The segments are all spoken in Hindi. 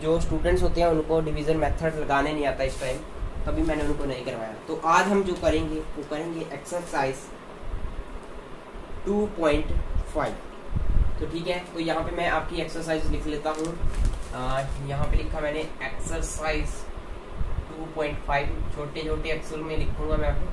जो स्टूडेंट्स होते हैं उनको डिवीज़न मेथड लगाने नहीं आता इस टाइम, तभी मैंने उनको नहीं करवाया। तो आज हम जो करेंगे वो करेंगे एक्सरसाइज 2.5। तो ठीक है, तो यहाँ पे मैं आपकी एक्सरसाइज लिख लेता हूँ। यहाँ पे लिखा मैंने एक्सरसाइज 2.5, छोटे छोटे अक्षर में लिखूंगा मैं आपको।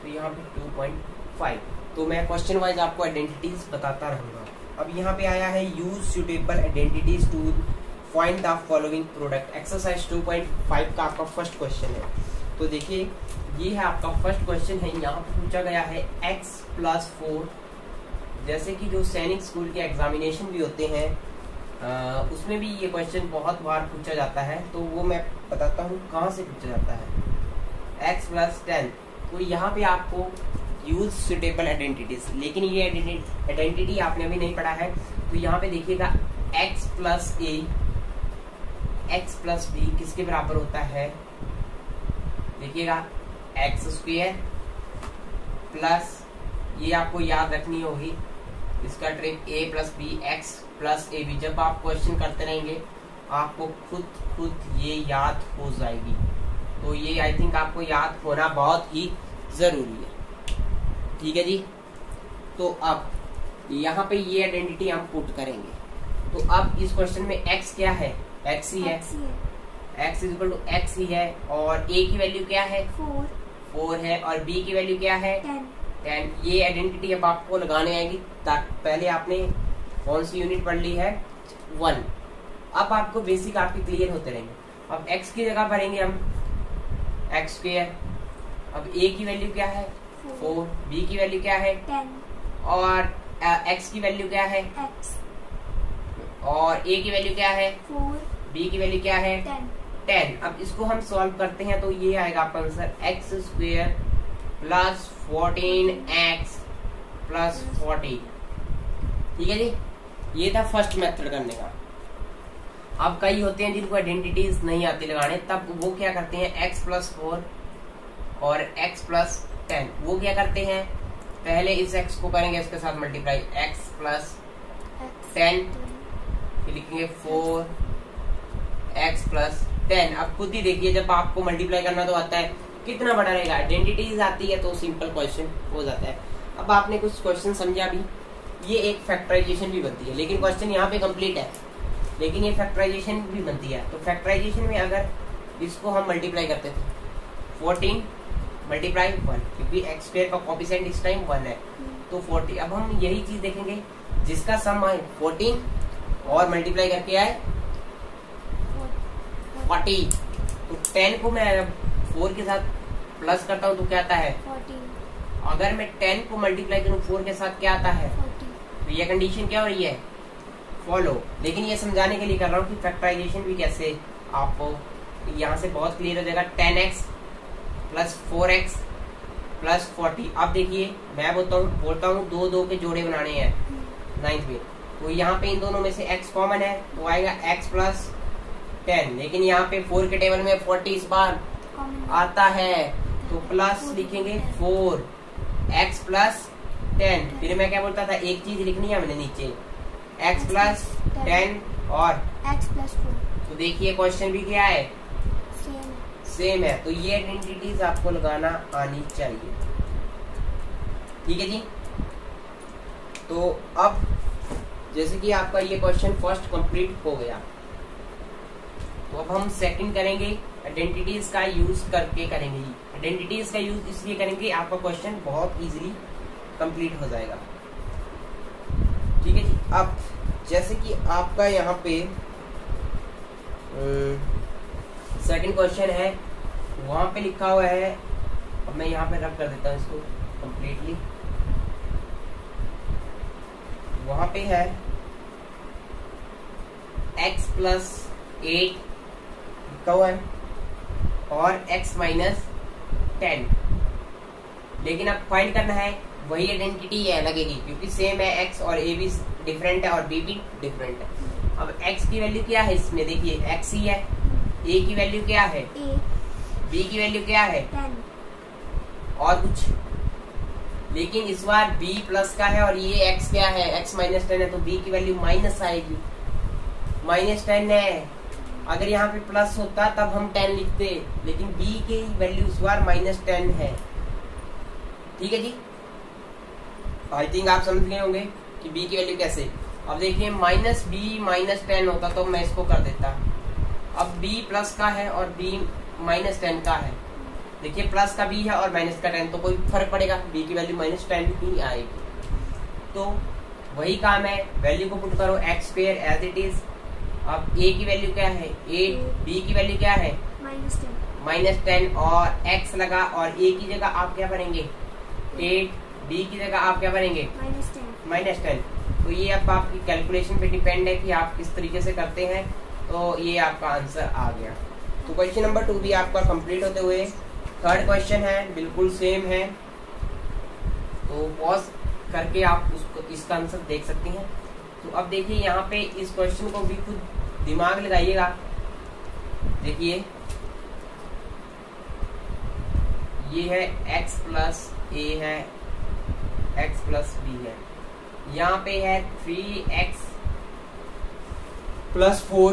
तो यहाँ पे 2.5, तो मैं क्वेश्चन वाइज आपको आइडेंटिटीज बताता रहूँगा। अब यहाँ पे आया है use suitable identities to find the following product. Exercise 2.5 का आपका फर्स्ट क्वेश्चन है। तो देखिए ये है आपका फर्स्ट क्वेश्चन है। यहाँ पे पूछा गया है x+4। जैसे कि जो सैनिक स्कूल के एग्जामिनेशन भी होते हैं उसमें भी ये क्वेश्चन बहुत बार पूछा जाता है। तो वो मैं बताता हूँ कहाँ से पूछा जाता है। x+10, तो यहाँ पे आपको यूज सुटेबल आइडेंटिटीज, लेकिन ये आइडेंटिटी आपने अभी नहीं पढ़ा है। तो यहाँ पे देखिएगा x+a x+b किसके बराबर होता है, देखिएगा x² प्लस, ये आपको याद रखनी होगी इसका ट्रिक, a+b x+ab। जब आप क्वेश्चन करते रहेंगे आपको खुद ये याद हो जाएगी। तो ये आई थिंक आपको याद होना बहुत ही जरूरी है। ठीक है जी। तो अब यहाँ पे ये आइडेंटिटी हम पुट करेंगे। तो अब इस क्वेश्चन में x क्या है, x ही है, x = x ही है। और a की वैल्यू क्या है, 4 है। और b की वैल्यू क्या है, 10। ये आइडेंटिटी अब आपको लगाने आएगी। पहले आपने कौन सी यूनिट पढ़ ली है, 1। अब आपको बेसिक आपके क्लियर होते रहेंगे। अब x की जगह भरेंगे हम x²। अब a की वैल्यू क्या है, 4, b की वैल्यू क्या है, 10, और x की वैल्यू क्या है, x, और a की वैल्यू क्या है, 4, b की वैल्यू क्या है, 10। अब इसको हम सॉल्व करते हैं तो ये आएगा आपका आंसर x² + 14x + 40। ठीक है जी, ये था फर्स्ट मेथड करने का। अब कई होते हैं जिनको आइडेंटिटीज नहीं आती लगाने, तब वो क्या करते हैं x+4 और x+10। वो क्या करते हैं, पहले इस x को करेंगे इसके साथ मल्टीप्लाई, x+10, फिर लिखेंगे 4x+10। अब खुद ही देखिए जब आपको मल्टीप्लाई करना तो आता है, कितना बड़ा रहेगा। आइडेंटिटीज आती है तो सिंपल क्वेश्चन हो जाता है। अब आपने कुछ क्वेश्चन समझा भी, ये एक फैक्टराइजेशन भी बनती है, लेकिन क्वेश्चन यहाँ पे कंप्लीट है, लेकिन ये फैक्टराइजेशन भी बनती है। तो फैक्टराइजेशन में अगर इसको हम मल्टीप्लाई करते थे, 14 × 1, क्योंकि x² का कोएफिशिएंट इस टाइम 1 है, तो 40। अब हम यही चीज देखेंगे जिसका सम आए 14 और मल्टीप्लाई करके आए 40। तो 10 को मैं 4 के साथ प्लस करता हूँ तो क्या आता है, 14। अगर मैं 10 को मल्टीप्लाई करूँ 4 के साथ क्या आता है, 40। तो ये कंडीशन क्या हो रही है, फॉलो। लेकिन ये समझाने के लिए कर रहा हूँ कि फैक्टराइजेशन भी कैसे आपको यहाँ से बहुत क्लियर हो जाएगा। 10x + 4x + 40। अब देखिए मैं बोलता हूँ 2 के जोड़े बनाने हैं 9th में, तो यहाँ पे इन दोनों में से x कॉमन है तो आएगा x+10। लेकिन यहाँ पे 4 के टेबल में 40 इस बार आता है, तो प्लस लिखेंगे 4x+10। फिर मैं क्या बोलता था, एक चीज लिखनी है हमने नीचे, x+10 और x+4। तो देखिए क्वेश्चन भी क्या है, सेम है। तो ये आइडेंटिटीज आपको लगाना आनी चाहिए। ठीक है जी। तो अब जैसे कि आपका ये क्वेश्चन फर्स्ट कंप्लीट हो गया, तो अब हम सेकंड करेंगे, आइडेंटिटीज का यूज करके करेंगे। आइडेंटिटीज का यूज इसलिए करेंगे आपका क्वेश्चन बहुत इजीली कंप्लीट हो जाएगा। ठीक है जी। अब जैसे कि आपका यहाँ पे सेकंड क्वेश्चन है, वहां पे लिखा हुआ है, अब मैं यहाँ पे रब कर देता हूँ इसको कंप्लीटली। वहां पे है x+8 लिखा हुआ है और x-10। लेकिन अब फाइंड करना है, वही आइडेंटिटी है लगेगी क्योंकि सेम है, x और a भी डिफरेंट है और b भी डिफरेंट है। अब x की वैल्यू क्या है इसमें, देखिए x ही है, a की वैल्यू क्या है, b की वैल्यू क्या है, 10 और कुछ। लेकिन इस बार b प्लस का है और ये x क्या है, x -10 है, तो b की वैल्यू माइनस आएगी, -10 है अगर यहाँ पे प्लस होता तब हम 10 लिखते, लेकिन b की वैल्यू इस बार -10 है। ठीक है जी, आई थिंक आप समझ गए होंगे कि b की वैल्यू कैसे। अब देखिए -b -10 होता तो मैं इसको कर देता। अब b प्लस का है और b -10 का है। देखिए प्लस का b है और माइनस का 10, तो कोई फर्क पड़ेगा, b की वैल्यू -10 ही आएगी। तो वही काम है, वैल्यू को पुट करो x² एज इट इज। अब a की वैल्यू क्या है, b की वैल्यू क्या है -10 और x लगा, और a की जगह आप क्या भरेंगे 8, b की जगह आप क्या भरेंगे -10। तो ये अब आपकी कैलकुलेशन पे डिपेंड है कि आप किस तरीके से करते हैं। तो ये आपका आंसर आ गया। तो क्वेश्चन नंबर 2 भी आपका कंप्लीट होते हुए थर्ड क्वेश्चन है, बिल्कुल सेम है। तो पॉज करके आप उसको इसका आंसर देख सकते हैं। तो अब देखिए यहाँ पे इस क्वेश्चन को भी खुद दिमाग लगाइएगा। देखिए ये है x प्लस a है, x प्लस b है, यहाँ पे है 3x प्लस 4,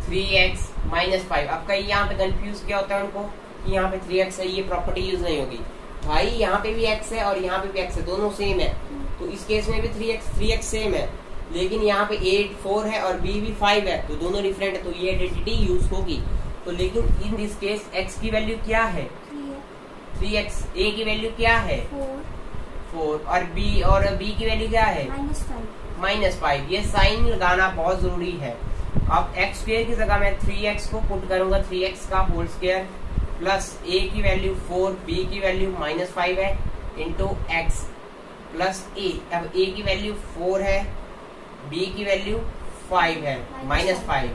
3x माइनस 5। अब कहीं यहाँ पे कंफ्यूज क्या होता है उनको कि यहाँ पे 3x है, ये प्रॉपर्टी यूज नहीं होगी भाई। यहाँ पे भी x है और यहाँ पे भी x है, दोनों सेम है। तो इस केस में भी 3x सेम है, लेकिन यहाँ पे 8 4 है और b भी 5 है, तो दोनों डिफरेंट है, तो ये आइडेंटिटी यूज होगी। तो लेकिन इन दिस केस x की वैल्यू क्या है 3x, a की वैल्यू क्या है 4 और b की वैल्यू क्या है -5। ये साइन लगाना बहुत जरूरी है। अब x² की जगह मैं 3x को पुट करूंगा, 3x का होल स्क्वायर प्लस a की वैल्यू 4, b की वैल्यू -5 है, इंटू x प्लस a। अब a की वैल्यू 4 है, b की वैल्यू 5 है, -5।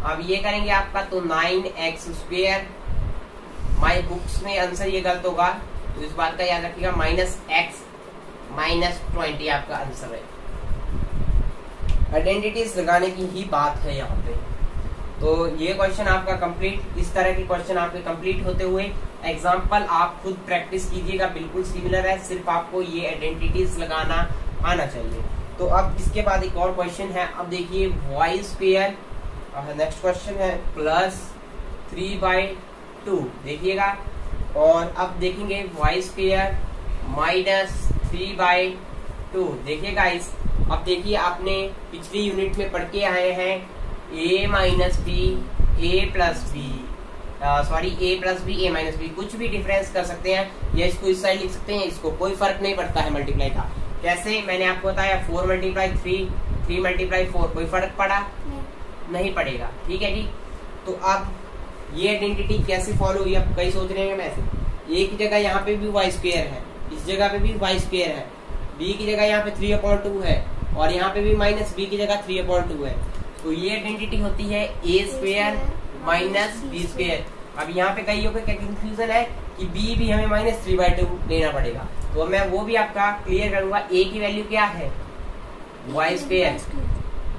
अब ये करेंगे आपका तो 9x²। माई बुक्स में आंसर ये गलत होगा, तो इस बात का याद रखिएगा, -x -20 आपका आंसर है। आइडेंटिटीज लगाने की ही बात है यहाँ पे। तो ये क्वेश्चन आपका कंप्लीट, इस तरह के क्वेश्चन आपके कंप्लीट होते हुए एग्जाम्पल आप खुद प्रैक्टिस कीजिएगा, बिल्कुल सिमिलर है, सिर्फ आपको ये आइडेंटिटीज लगाना आना चाहिए। तो अब इसके बाद एक और क्वेश्चन है। अब देखिए y², नेक्स्ट क्वेश्चन है +3/2, देखिएगा। और अब देखेंगे y² -3/2, देखिएगा इस। अब देखिए आपने पिछली यूनिट में पढ़ के आए हैं a - b a plus b, sorry a plus b a minus b, कुछ भी डिफरेंस कर सकते हैं, या इसको इस साइड लिख सकते हैं, इसको कोई फर्क नहीं पड़ता है मल्टीप्लाई का। कैसे मैंने आपको बताया 4 × 3 3 × 4, कोई फर्क पड़ा नहीं पड़ेगा। ठीक है जी। तो अब ये आइडेंटिटी कैसे फॉलो हुई, अब कई सोच रहे हैं वैसे a की जगह यहाँ पे भी y² है, इस जगह पे भी y² है, b की जगह यहाँ पे 3/2 है, और यहाँ पे भी -b की जगह 3/2 है। तो ये आइडेंटिटी होती है a² -b²। अब यहाँ पे कईयों को क्या कंफ्यूजन है कि b भी हमें -3/2 लेना पड़ेगा, तो मैं वो भी आपका क्लियर करूंगा। a की वैल्यू क्या है y²,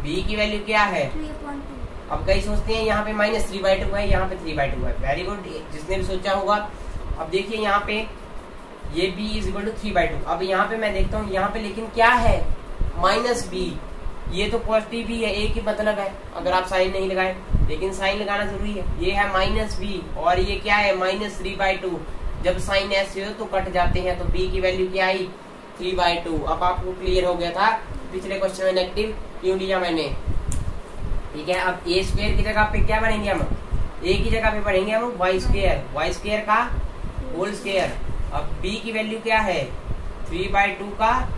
b की वैल्यू क्या है 3/2। अब कई सोचते हैं यहाँ पे -3/2 है, यहाँ पे 3/2 है। वेरी गुड, जिसने भी सोचा होगा। अब देखिए यहाँ पे ये b = 3/2। अब यहाँ पे मैं देखता हूँ यहाँ पे लेकिन क्या है -b, ये तो पॉजिटिव भी है, a की मतलब है, अगर आप साइन नहीं लगाए, लेकिन साइन लगाना जरूरी है। ये है -b और ये क्या है -3/2। जब साइन ऐसे हो तो कट जाते हैं, तो b की वैल्यू क्या आई 3/2। अब आपको क्लियर हो गया था, पिछले क्वेश्चन में नेगेटिव क्यों लिया मैंने। ठीक है। अब a² की जगह पे क्या पढ़ेंगे हम, a की जगह पे पढ़ेंगे हम y² का होल स्क्वायर। अब b की वैल्यू क्या है 3/2 का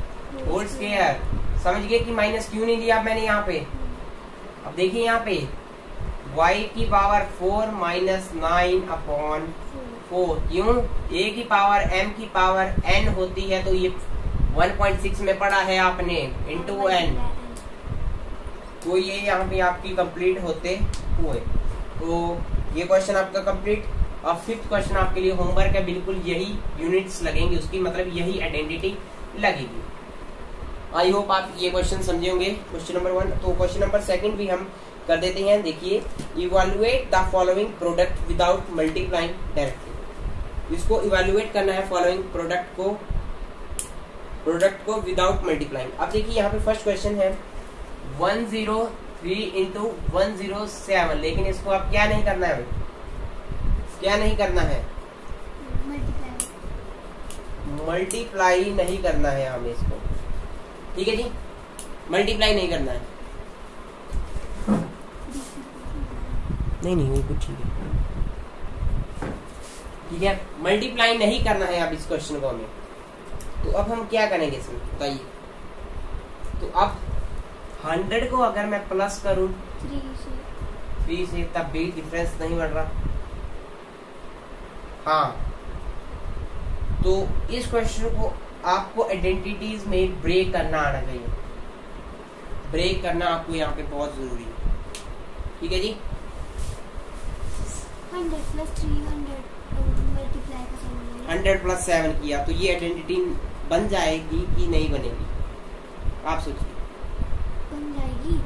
होल स्क्वायर। समझ गए कि माइनस क्यों नहीं लिया मैंने यहाँ पे। अब देखिए यहाँ पे y की पावर 4 -9/4, क्यों, a की पावर m की पावर n होती है, तो ये 1.6 में पढ़ा है आपने, इंटू n। तो ये यहाँ पे आपकी कंप्लीट होते हुए, तो ये क्वेश्चन आपका कंप्लीट। अब 5th क्वेश्चन आपके लिए होमवर्क है, बिल्कुल यही यूनिट्स लगेंगी उसकी, मतलब यही आइडेंटिटी लगेगी। आई होप आप ये क्वेश्चन समझे होंगे, क्वेश्चन नंबर 1। तो क्वेश्चन नंबर 2 भी हम कर देते हैं। देखिए, evaluate the following product without multiplying directly. इसको इवैल्यूएट करना है फॉलोइंग प्रोडक्ट को विदाउट मल्टीप्लाइंग। अब देखिए यहाँ पे फर्स्ट क्वेश्चन है 10 3 इंटू 107, लेकिन इसको आप क्या नहीं करना है, क्या नहीं करना है, मल्टीप्लाई नहीं करना है हमें इसको, ठीक है जी, मल्टीप्लाई नहीं करना है, नहीं वो कुछ ठीक है, ठीक है, मल्टीप्लाई नहीं करना है अब इस क्वेश्चन को हमें। तो अब हम क्या करेंगे इसमें बताइए। तो अब 100 को अगर मैं प्लस करूं 3 से तब भी डिफरेंस नहीं बढ़ रहा। हाँ, तो इस क्वेश्चन को आपको आइडेंटिटीज में ब्रेक करना आना चाहिए, ब्रेक करना आपको यहाँ पे बहुत जरूरी है, ठीक है जी। 100 प्लस 300 मल्टीप्लाई का 100 प्लस 7 किया तो ये आइडेंटिटी बन जाएगी कि नहीं बनेगी, आप सोचिए। बन जाएगी,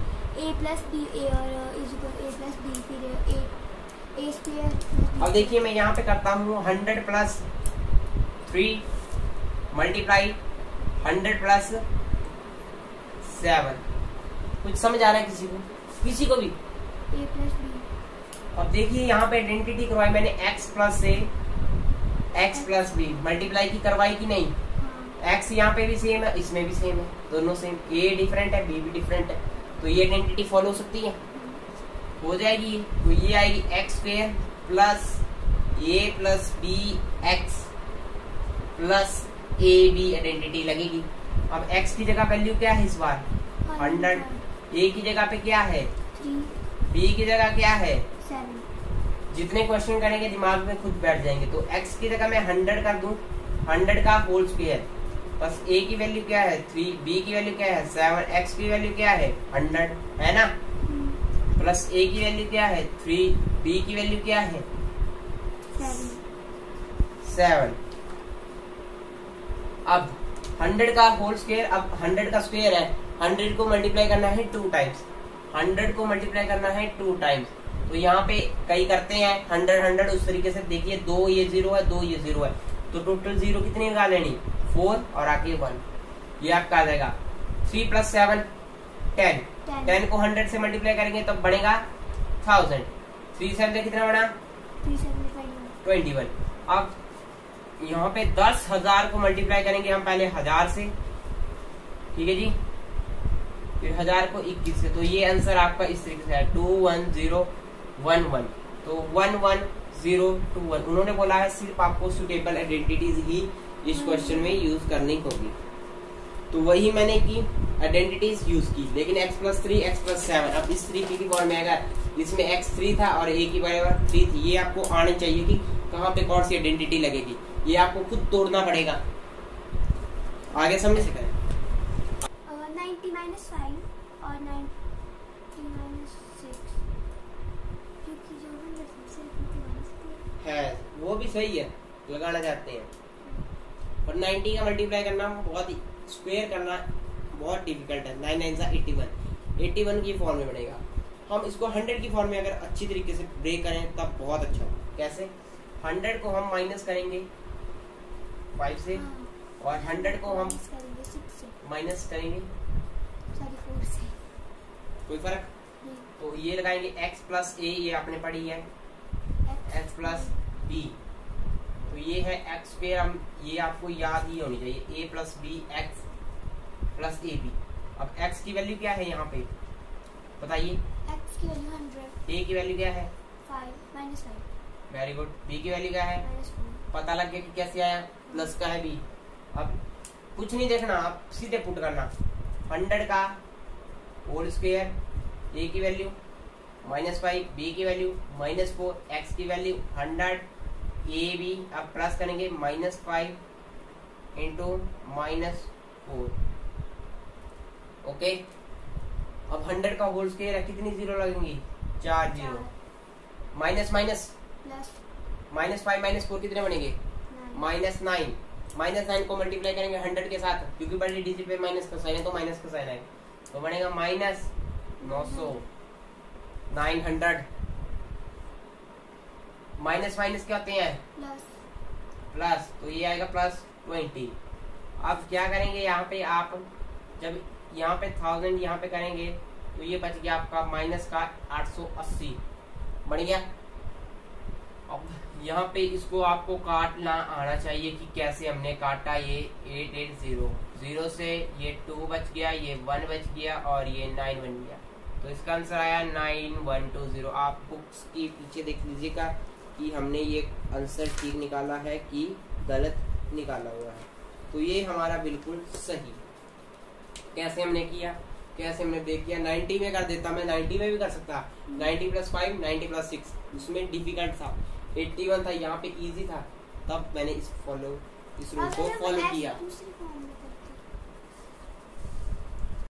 a प्लस बी ए और a प्लस बी, फिर a स्क्वायर। अब देखिए मैं यहाँ पे करता हूँ 100 प्लस 3 मल्टीप्लाई 100 प्लस 7, कुछ समझ आ रहा है किसी को, किसी को भी? a plus B. अब देखिए यहाँ पे आइडेंटिटी करवाई मैंने x प्लस से x प्लस बी, मल्टीप्लाई की करवाई कि नहीं? x यहाँ पे भी सेम है, इसमें भी सेम है, दोनों सेम, a डिफरेंट है b भी डिफरेंट है, तो ये आइडेंटिटी फॉलो हो सकती है, हो जाएगी। तो ये आएगी x square plus a plus B X plus A B identity लगेगी। अब x की जगह वैल्यू क्या है इस बार 100, a की जगह पे क्या है 3, b की जगह क्या है 7। जितने क्वेश्चन करेंगे दिमाग में खुद बैठ जाएंगे। तो x की जगह मैं 100 कर दूं, 100 का होल स्क्वायर, बस a की वैल्यू क्या है 3, b की वैल्यू क्या है 7, x की वैल्यू क्या है 100 है ना, प्लस a की वैल्यू क्या है 3, b की वैल्यू क्या है 7। अब 100 का होल स्क्वायर, अब 100 का स्क्वायर है, 100 को मल्टीप्लाई करना है 2 टाइम्स, 100 को मल्टीप्लाई करना है 2 टाइम्स। तो यहाँ पे कई करते हैं 100 उस तरीके से, देखिए 2 ये 0 है, 2 ये 0 है, तो टोटल 0 कितनी लगा लेनी 4 और आगे 1, ये आपका आ जाएगा 3 प्लस 7 10, 10 को 100 से मल्टीप्लाई करेंगे तब बनेगा 1000, 3 7 कितना बना 21। अब यहाँ पे 10,000 को मल्टीप्लाई करेंगे हम पहले 1000 से, ठीक है जी, फिर 1000 को 21 से, तो ये आंसर आपका इस तरीके से है 21011। तो 11021 उन्होंने बोला है सिर्फ आपको सुटेबल आइडेंटिटीज ही इस क्वेश्चन में यूज करनी होगी, तो वही मैंने की आइडेंटिटीज यूज की। लेकिन x प्लस 3 x प्लस 7, अब इस तरीके की फॉर्म में आएगा, इसमें x 3 था और a की बराबर 3 थी, ये आपको आनी चाहिए कि कहाँ पे कौन सी आइडेंटिटी लगेगी, ये आपको खुद तोड़ना पड़ेगा। आगे समझ से करें 90 माइनस 5 और 90 माइनस 6, क्योंकि जो 100 से है वो भी सही है, लगाना चाहते हैं, पर 90 का मल्टीप्लाई करना बहुत ही, स्क्वायर करना बहुत डिफिकल्ट है। 9 9 सा 81 की फॉर्म में बनेगा। हम इसको 100 की फॉर्म में अगर अच्छी तरीके से ब्रेक करें तब बहुत अच्छा होगा। कैसे? 100 को हम माइनस करेंगे 5 से और 100 को हम माइनस करेंगे 4 से, कोई फर्क? तो ये लगाएंगे x प्लस ए, ये आपने पढ़ी है, x प्लस बी, तो ये है x स्क्वायर, हम ये आपको याद ही होनी चाहिए, a plus B X plus A B. अब x की वैल्यू क्या है यहाँ पे बताइए? x की वैल्यू 100, a की वैल्यू क्या है 5 माइनस 5, वेरी गुड, b की वैल्यू क्या है -4, पता लग गया कि कैसे आया, प्लस का है b। अब कुछ नहीं देखना, आप सीधे पुट करना, 100 का होल स्क्वायर, a की वैल्यू -5, b की वैल्यू -4, x की वैल्यू 100, a b, अब प्लस करेंगे -5 इंटू -4, ओके। अब 100 का होल स्क्वायर है, कितनी जीरो लगेंगी 4 जीरो, माइनस माइनस प्लस -5 -4 कितने बनेंगे -9, -9 को मल्टीप्लाई करेंगे 100 के साथ, क्योंकि बड़ी डिजिट पे माइनस का साइन है तो माइनस का साइन आएगा, तो बनेगा -900, 900, माइनस माइनस क्या होते हैं प्लस, तो ये आएगा +20। अब क्या करेंगे यहाँ पे आप, जब यहाँ पे 1000 यहाँ पे करेंगे तो ये बच गया आपका माइनस का 880 बढ़ गया। अब यहाँ पे इसको आपको काटना आना चाहिए कि कैसे हमने काटा। ये 880 0 से ये 2 बच गया, ये 1 बच गया और ये 9 बन गया। तो इसका आंसर आया 9120। आप बुक्स के पीछे देख लीजिएगा कि हमने ये आंसर ठीक निकाला है कि गलत निकाला हुआ है। तो ये हमारा बिल्कुल सही। कैसे हमने किया, कैसे हमने देख किया। 90 में कर देता मैं, 90 में भी कर सकता। 90 + 5 90 + 6 उसमें डिफिकल्ट था। 81 था, यहाँ पे इजी था, तब मैंने इस रूल को फॉलो किया।